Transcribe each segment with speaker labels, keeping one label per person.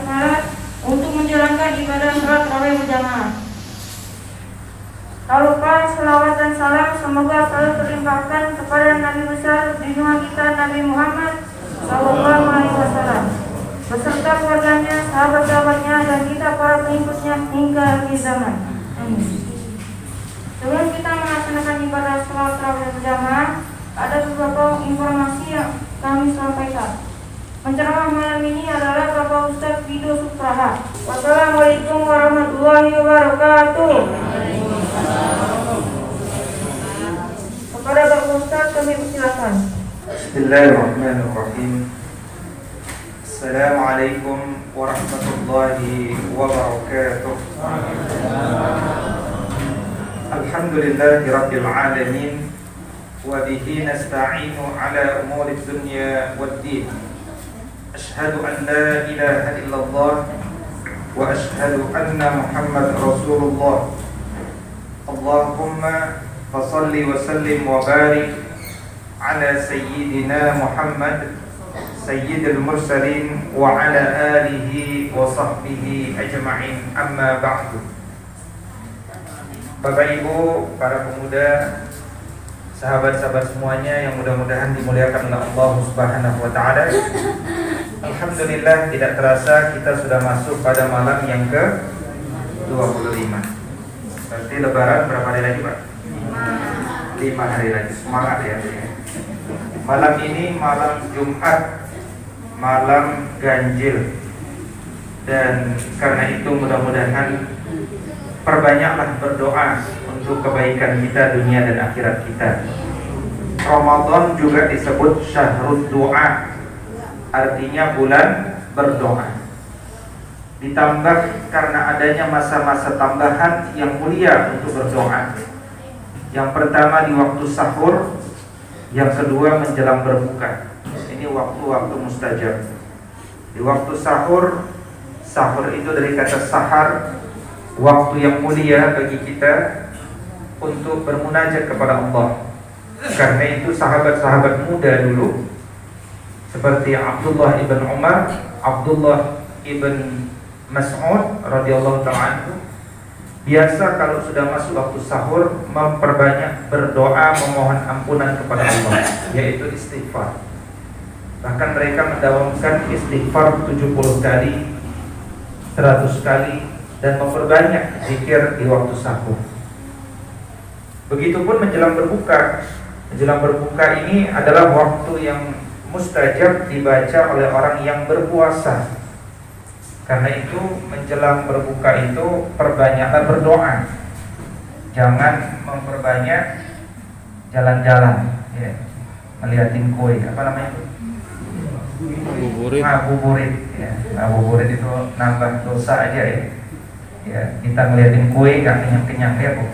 Speaker 1: salat untuk menjalankan ibadah salat tarawih berjamaah. Tak lupa selawat dan salam semoga selalu terlimpahkan kepada Nabi besar junjungan kita Nabi Muhammad SAW beserta keluarganya, sahabat-sahabatnya, dan kita para pengikutnya hingga akhir zaman. Amin. Sebelum kita melaksanakan ibadah salat tarawih berjamaah, ada beberapa informasi yang kami sampaikan. Penceramah malam ini adalah Bapak Ustadz Wido Supraha. Wassalamualaikum warahmatullahi wabarakatuh. Kepada Bapak Ustadz kami persilakan.
Speaker 2: Bismillahirrahmanirrahim. Assalamualaikum warahmatullahi wabarakatuh. Alhamdulillahirabbil alamin. Wa bihi nasta'inu ala umuri dunya waddin. Ashhadu an la ilaha illallah wa ashhadu anna Muhammad Rasulullah. Allahumma fasalli wa sallim wa barik ala sayyidina Muhammad sayyidil mursalin wa ala alihi wa sahbihi ajma'in, amma ba'du. Bapak Ibu, para pemuda, sahabat-sahabat semuanya yang mudah-mudahan dimuliakan oleh Allah Subhanahu wa taala. Alhamdulillah, tidak terasa kita sudah masuk pada malam yang ke-25. Berarti lebaran berapa hari lagi, Pak? 5 hari lagi. Semangat ya. Malam ini malam Jumat, malam ganjil. Dan karena itu mudah-mudahan perbanyaklah berdoa untuk kebaikan kita dunia dan akhirat kita. Ramadan juga disebut syahrul doa, artinya bulan berdoa. Ditambah karena adanya masa-masa tambahan yang mulia untuk berdoa. Yang pertama di waktu sahur, yang kedua menjelang berbuka. Ini waktu-waktu mustajab. Di waktu sahur, sahur itu dari kata sahar, waktu yang mulia bagi kita untuk bermunajat kepada Allah. Karena itu sahabat-sahabat muda dulu seperti Abdullah ibn Umar, Abdullah ibn Mas'ud radhiyallahu ta'ala anhu, biasa kalau sudah masuk waktu sahur memperbanyak berdoa memohon ampunan kepada Allah, yaitu istighfar. Bahkan mereka mendawamkan istighfar 70 kali, 100 kali, dan memperbanyak zikir di waktu sahur. Begitupun menjelang berbuka. Menjelang berbuka ini adalah waktu yang mustajab dibaca oleh orang yang berpuasa. Karena itu menjelang berbuka itu perbanyaklah berdoa. Jangan memperbanyak jalan-jalan, ya, ngeliatin kue, apa namanya itu? Ngabuburit, ya. Ngabuburit itu nambah dosa aja ya. Ya, kita ngeliatin kue gak kenyang-kenyang ya, Bu.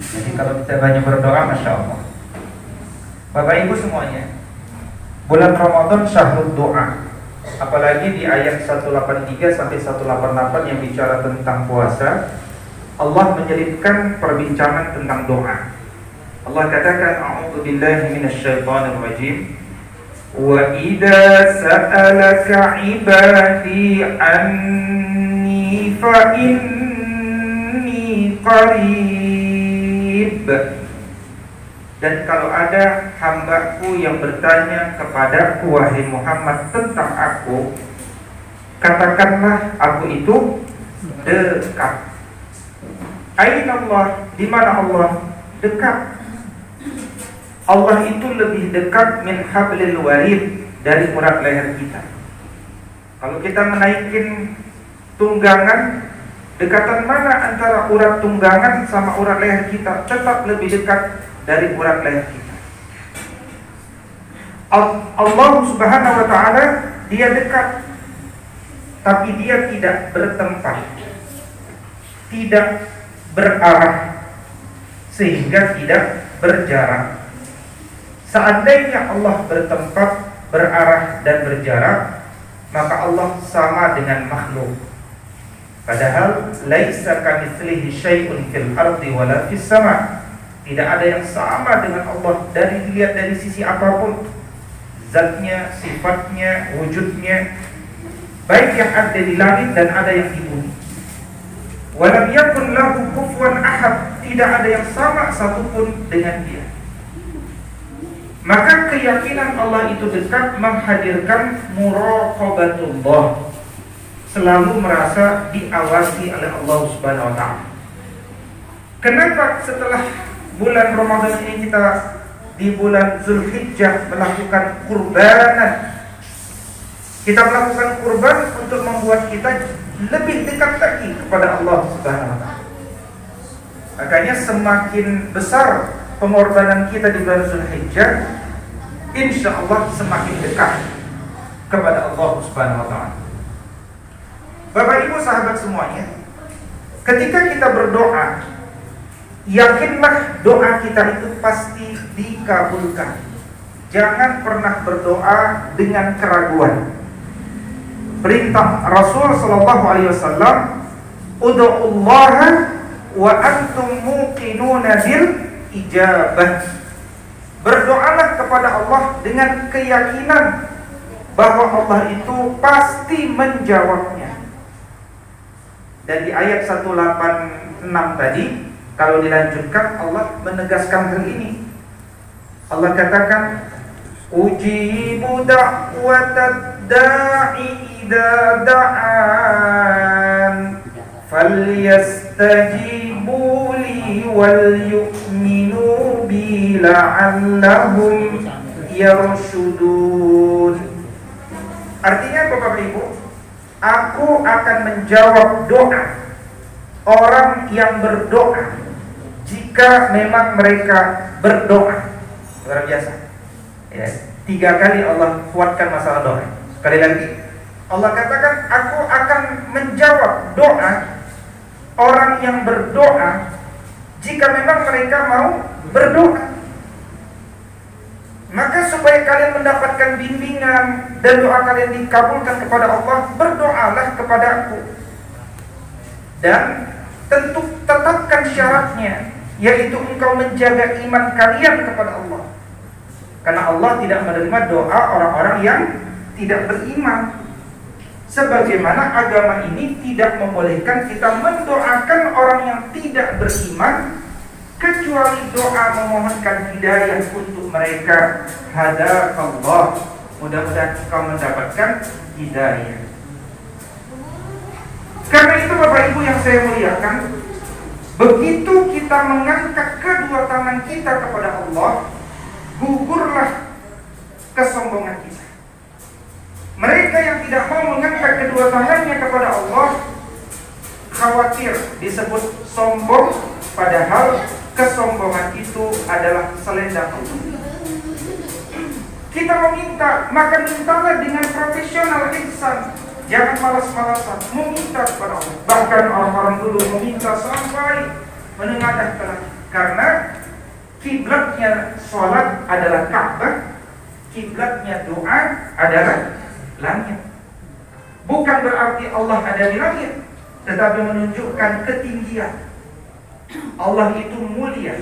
Speaker 2: Jadi kalau kita banyak berdoa, Masya Allah. Bapak Ibu semuanya, bulan Ramadan syahrul doa. Apalagi di ayat 183 sampai 188 yang bicara tentang puasa, Allah menyelipkan perbincangan tentang doa. Allah katakan, a'udzubillahi minasyaitonir rajim. Wa idza sa'alaka 'ibadi anni fa inni qarib. Dan kalau ada hambaku yang bertanya kepadaku, wahai Muhammad, tentang aku, katakanlah aku itu dekat. Aina Allah, di mana Allah? Dekat. Allah itu lebih dekat min hablil warid, dari urat leher kita. Kalau kita menaikin tunggangan, dekatan mana antara urat tunggangan sama urat leher kita? Tetap lebih dekat dari urat leher kita. Allah Subhanahu wa ta'ala, dia dekat, tapi dia tidak bertempat, tidak berarah, sehingga tidak berjarak. Seandainya Allah bertempat, berarah dan berjarak, maka Allah sama dengan makhluk. Padahal laisa kamitslihi syai'un fil ardi wala fis sama'. Tidak ada yang sama dengan Allah dari dilihat dari sisi apapun, zatnya, sifatnya, wujudnya. baik yang ada di langit dan ada yang di bumi. Walam yakun lahu kufuwan ahad, tidak ada yang sama satupun dengan dia. Maka keyakinan Allah itu dekat menghadirkan muraqabatullah, selalu merasa diawasi oleh Allah Subhanahu wa taala. Kenapa setelah bulan Ramadan ini kita di bulan Zulhijjah melakukan kurbanan? Kita melakukan kurban untuk membuat kita lebih dekat lagi kepada Allah Subhanahu wa taala. Makanya semakin besar pengorbanan kita di bulan Zulhijjah, insyaallah semakin dekat kepada Allah Subhanahu wa taala. Bapak Ibu sahabat semuanya, ketika kita berdoa, yakinlah doa kita itu pasti dikabulkan. Jangan pernah berdoa dengan keraguan. Perintah Rasul sallallahu alaihi wasallam, "Ud'ullaha wa antum muqinuna bil ijabah." Berdoalah kepada Allah dengan keyakinan bahwa Allah itu pasti menjawabnya. Dan di ayat 186 tadi, kalau dilanjutkan, Allah menegaskan hal ini. Allah katakan, "Ujibu da'watad da'i idza da'an, falyastajibu li wal yu'minu bi la'allahum yarshudun." Artinya apa Bapak Ibu? Aku akan menjawab doa orang yang berdoa jika memang mereka berdoa. Luar biasa ya, 3 kali Allah kuatkan masalah doa. Sekali lagi Allah katakan, aku akan menjawab doa orang yang berdoa jika memang mereka mau berdoa. Maka supaya kalian mendapatkan bimbingan dan doa kalian dikabulkan kepada Allah, berdoalah kepada aku. Dan tentu tetapkan syaratnya, yaitu engkau menjaga iman kalian kepada Allah. Karena Allah tidak menerima doa orang-orang yang tidak beriman. Sebagaimana agama ini tidak membolehkan kita mendoakan orang yang tidak beriman, kecuali doa memohonkan hidayah untuk mereka. Hadakallah, mudah-mudahan engkau mendapatkan hidayah. Karena itu Bapak Ibu yang saya muliakan, begitu kita mengangkat kedua tangan kita kepada Allah, gugurlah kesombongan kita. Mereka yang tidak mau mengangkat kedua tangannya kepada Allah, khawatir disebut sombong, padahal kesombongan itu adalah selendang Allah. Kita meminta, maka mintalah dengan profesional ihsan. Jangan malas-malasan meminta kepada Allah. Bahkan orang-orang dulu meminta sampai menengadah ke langit. Karena kiblatnya sholat adalah Ka'bah, kiblatnya doa adalah langit. Bukan berarti Allah ada di langit, tetapi menunjukkan ketinggian. Allah itu mulia.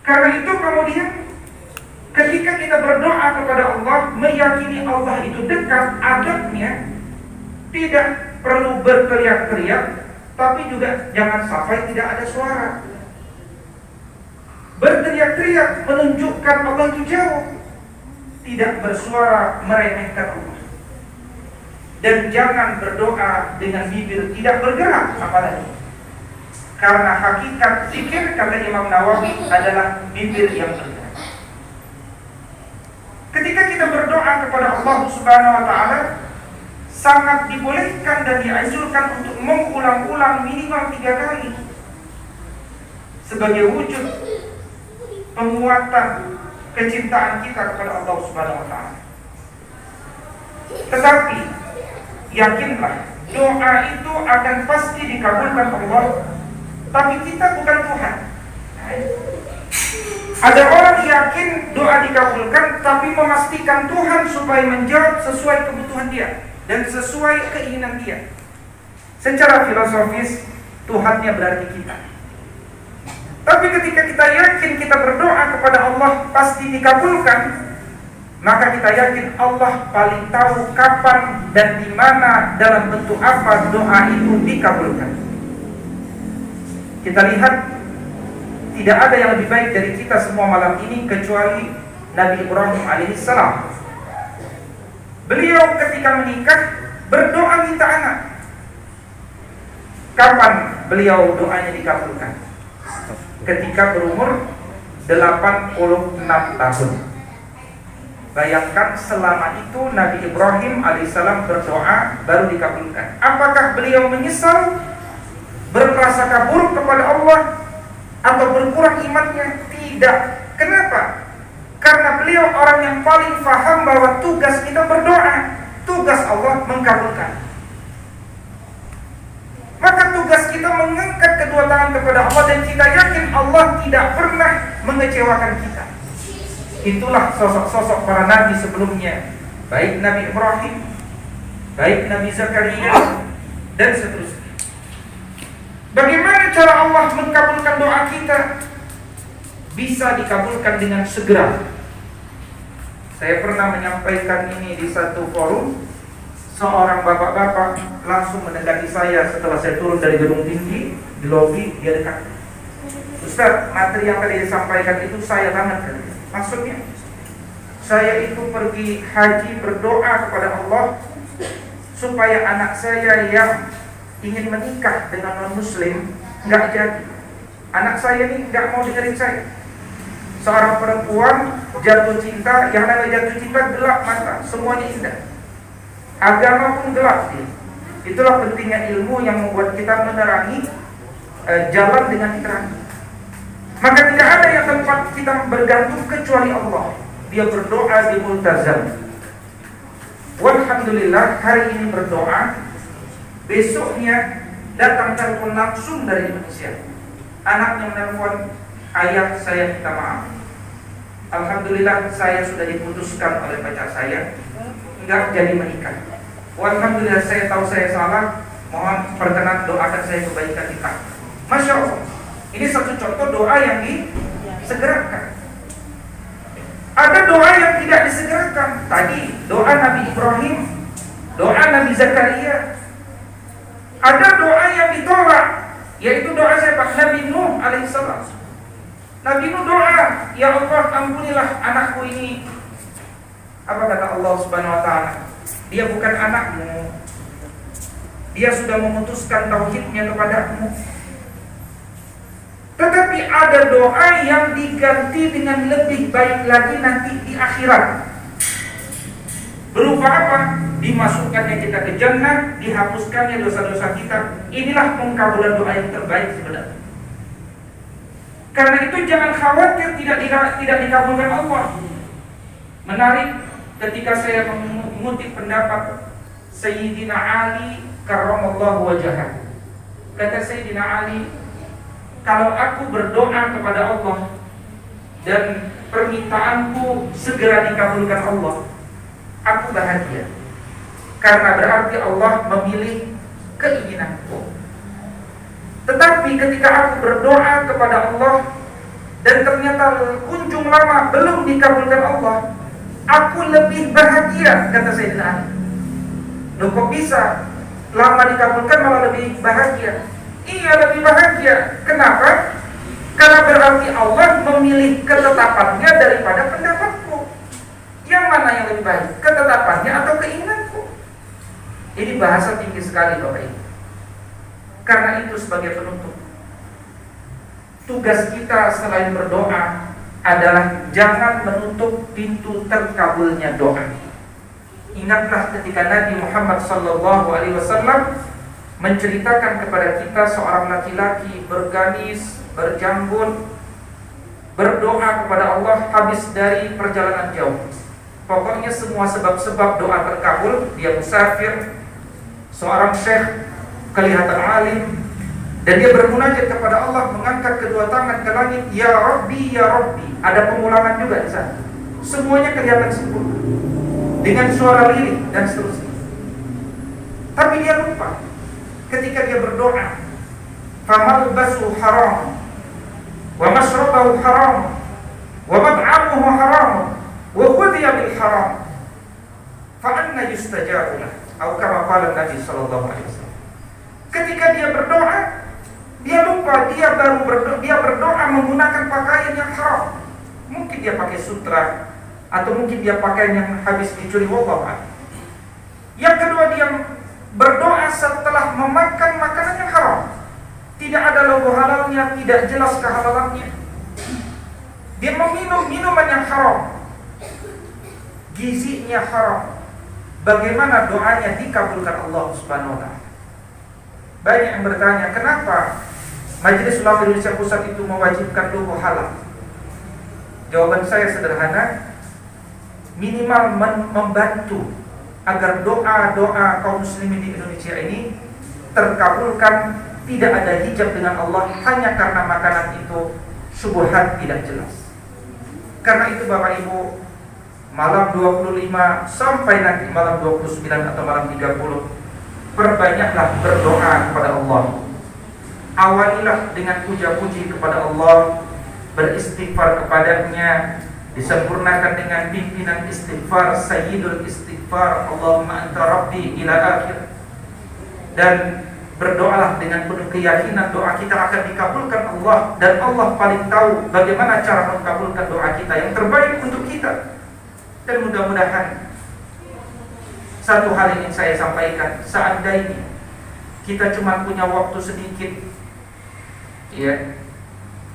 Speaker 2: Karena itu kemudian ketika kita berdoa kepada Allah, meyakini Allah itu dekat, adabnya tidak perlu berteriak-teriak, tapi juga jangan sampai tidak ada suara. Berteriak-teriak menunjukkan Allah itu jauh, tidak bersuara meremehkan Allah. Dan jangan berdoa dengan bibir tidak bergerak apalagi. Karena hakikat zikir, kata Imam Nawawi, adalah bibir yang bergerak. Ketika kita berdoa kepada Allah Subhanahu wa taala, sangat dibolehkan dan dianjurkan untuk mengulang-ulang minimal 3 kali sebagai wujud penguatan kecintaan kita kepada Allah Subhanahu wa taala. Tetapi yakinlah, doa itu akan pasti dikabulkan Allah, tapi kita bukan Tuhan. Ada orang yakin doa dikabulkan, tapi memastikan Tuhan supaya menjawab sesuai kebutuhan dia dan sesuai keinginan dia. Secara filosofis, Tuhannya berarti kita. Tapi ketika kita yakin kita berdoa kepada Allah pasti dikabulkan, maka kita yakin Allah paling tahu kapan dan di mana, dalam bentuk apa doa itu dikabulkan. Kita lihat, tidak ada yang lebih baik dari kita semua malam ini kecuali Nabi Ibrahim alaihissalam. Beliau ketika menikah berdoa minta anak. Kapan beliau doanya dikabulkan? Ketika berumur 86 tahun. Bayangkan selama itu Nabi Ibrahim alaihissalam berdoa baru dikabulkan. Apakah beliau menyesal, berprasangka buruk kepada Allah, atau berkurang imannya? Tidak. Kenapa? Karena beliau orang yang paling paham bahwa tugas kita berdoa, tugas Allah mengkabulkan. Maka tugas kita mengangkat kedua tangan kepada Allah, dan kita yakin Allah tidak pernah mengecewakan kita. Itulah sosok-sosok para nabi sebelumnya, baik Nabi Ibrahim, baik Nabi Zakaria, dan seterusnya. Bagaimana cara Allah mengkabulkan doa kita? Bisa dikabulkan dengan segera. Saya pernah menyampaikan ini di satu forum. Seorang bapak-bapak langsung mendekati saya setelah saya turun dari gedung tinggi di lobi. Dia dekat, Ustaz, materi yang tadi disampaikan itu saya banget. Maksudnya, saya itu pergi haji berdoa kepada Allah supaya anak saya yang ingin menikah dengan non-muslim nggak jadi. Anak saya ini nggak mau dengerin saya. Seorang perempuan jatuh cinta, yang namanya jatuh cinta gelap mata, semuanya indah. Agama pun gelap dia. Itulah pentingnya ilmu yang membuat kita menerangi jalan dengan terang. Maka tidak ada yang tempat kita bergantung kecuali Allah. Dia berdoa di multazam. Walhamdulillah, hari ini berdoa, besoknya datang telepon langsung dari Indonesia. Anaknya menelpon, ayah saya minta maaf. Alhamdulillah saya sudah diputuskan oleh pacar saya, enggak jadi menikah. Alhamdulillah saya tahu saya salah, mohon perkenan doakan saya kebaikan kita. Masya Allah. Ini satu contoh doa yang disegerakan. Ada doa yang tidak disegerakan. Tadi doa Nabi Ibrahim, doa Nabi Zakaria. Ada doa yang ditolak, yaitu doa siapa? Nabi Nuh alaihissalam. Nabi Nuh doa, ya Allah ampunilah anakku ini. Apa kata Allah subhanahu wa ta'ala? Dia bukan anakmu, dia sudah memutuskan tauhidnya kepadamu. Tetapi ada doa yang diganti dengan lebih baik lagi nanti di akhirat. Berupa apa? Dimasukkannya kita ke jannah, dihapuskannya dosa-dosa kita. Inilah pengkabulan doa yang terbaik sebenarnya. Karena itu jangan khawatir tidak dikabulkan Allah. Menarik ketika saya mengutip pendapat Sayyidina Ali karramallahu wajhah. Kata Sayyidina Ali, kalau aku berdoa kepada Allah dan permintaanku segera dikabulkan Allah, aku bahagia. Karena berarti Allah memilih keinginanku. Tetapi ketika aku berdoa kepada Allah dan ternyata kunjung lama belum dikabulkan Allah, aku lebih bahagia, kata Sayyidina Ali. Loh kok bisa? Lama dikabulkan malah lebih bahagia. Iya, lebih bahagia. Kenapa? Karena berarti Allah memilih ketetapannya daripada pendapatku. Yang mana yang lebih baik? Ketetapannya atau keinginanku? Ini bahasa tinggi sekali Bapak Ibu. Karena itu sebagai penutup, tugas kita selain berdoa adalah jangan menutup pintu terkabulnya doa. Ingatlah ketika Nabi Muhammad SAW menceritakan kepada kita seorang laki-laki bergamis, berjambut, berdoa kepada Allah habis dari perjalanan jauh. Pokoknya semua sebab-sebab doa terkabul. Dia musafir, seorang syekh, kelihatan alim, dan dia bermunajat kepada Allah, mengangkat kedua tangan ke langit, ya Rabbi, ya Rabbi. Ada pengulangan juga di sana. Semuanya kelihatan sempurna dengan suara lirik dan seterusnya. Tapi dia lupa ketika dia berdoa, famalbasu haram, wa mashrabahu haram, wa mat'amuhu haram, wa ghudhiya bil haram fa anna yustajabu lahu, atau kama qala Nabi sallallahu alaihi wasallam. Ketika dia berdoa, dia lupa dia berdoa menggunakan pakaian yang haram. Mungkin dia pakai sutra, atau mungkin dia pakaian yang habis dicuri, wallahu a'lam. Yang kedua, dia berdoa setelah memakan makanan yang haram. Tidak ada logo halalnya, tidak jelas kehalalannya. Dia meminum minuman yang haram, gizinya haram. Bagaimana doanya dikabulkan Allah Subhanahu wa ta'ala? Banyak yang bertanya, kenapa Majelis Ulama Indonesia Pusat itu mewajibkan logo halal? Jawaban saya sederhana, minimal membantu agar doa-doa kaum muslimin di Indonesia ini terkabulkan, tidak ada hijab dengan Allah hanya karena makanan itu syubhat tidak jelas. Karena itu Bapak Ibu, malam 25 sampai nanti malam 29 atau malam 30, perbanyaklah berdoa kepada Allah. Awalilah dengan puja-puji kepada Allah, beristighfar kepadanya, disempurnakan dengan pimpinan istighfar, sayyidul istighfar, Allahumma anta rabbi ila akhir. Dan berdoalah dengan penuh keyakinan doa kita akan dikabulkan Allah, dan Allah paling tahu bagaimana cara mengabulkan doa kita yang terbaik untuk kita. Dan mudah-mudahan satu hal yang ingin saya sampaikan, seandainya kita cuma punya waktu sedikit, ya,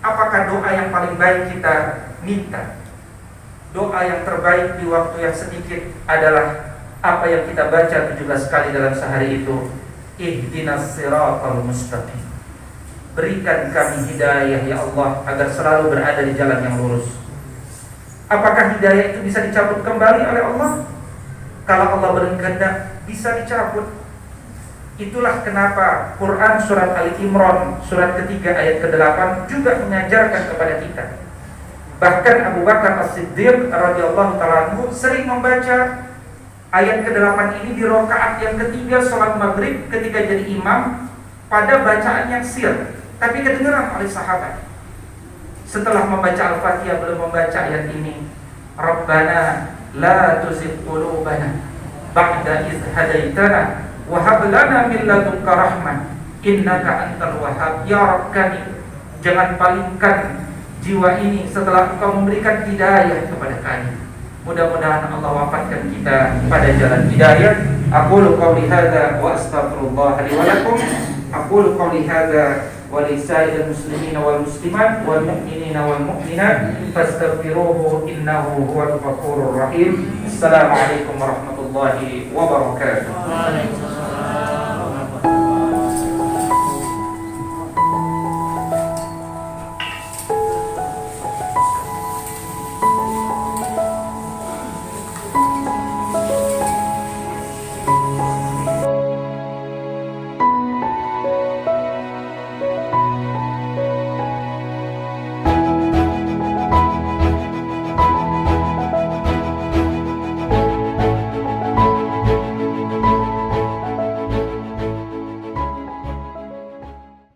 Speaker 2: apakah doa yang paling baik kita minta? Doa yang terbaik di waktu yang sedikit adalah apa yang kita baca 17 kali dalam sehari itu, ihdinas siratal mustaqim. Berikan kami hidayah ya Allah agar selalu berada di jalan yang lurus. Apakah hidayah itu bisa dicabut kembali oleh Allah? Kalau Allah berkehendak bisa dicabut. Itulah kenapa Quran surat Ali Imran surat ketiga ayat ke-8 juga mengajarkan kepada kita. Bahkan Abu Bakar As-Siddiq radhiyallahu ta'ala anhu sering membaca ayat ke-8 ini di rakaat yang ketiga salat maghrib ketika jadi imam, pada bacaan yang sir, tapi kedengaran oleh sahabat. Setelah membaca Al-Fatihah belum membaca ayat ini, Rabbana la tuzigh qulubana ba'da idh hadaitana wa hab lana min ladunka rahmah innaka antal wahhab. Ya Rabb kami, jangan palingkan jiwa ini setelah Engkau memberikan hidayah kepada kami. Mudah-mudahan Allah wafatkan kita pada jalan hidayah. Aqulu qawli hadza wa astaghfirullah li wa lakum. Aqulu qawli hadza wa li sa'iril muslimin wal muslimat wal mu'minina wal mu'minat fastaghfiruhu innahu huwal ghafurur rahim. Assalamualaikum warahmatullahi wabarakatuh.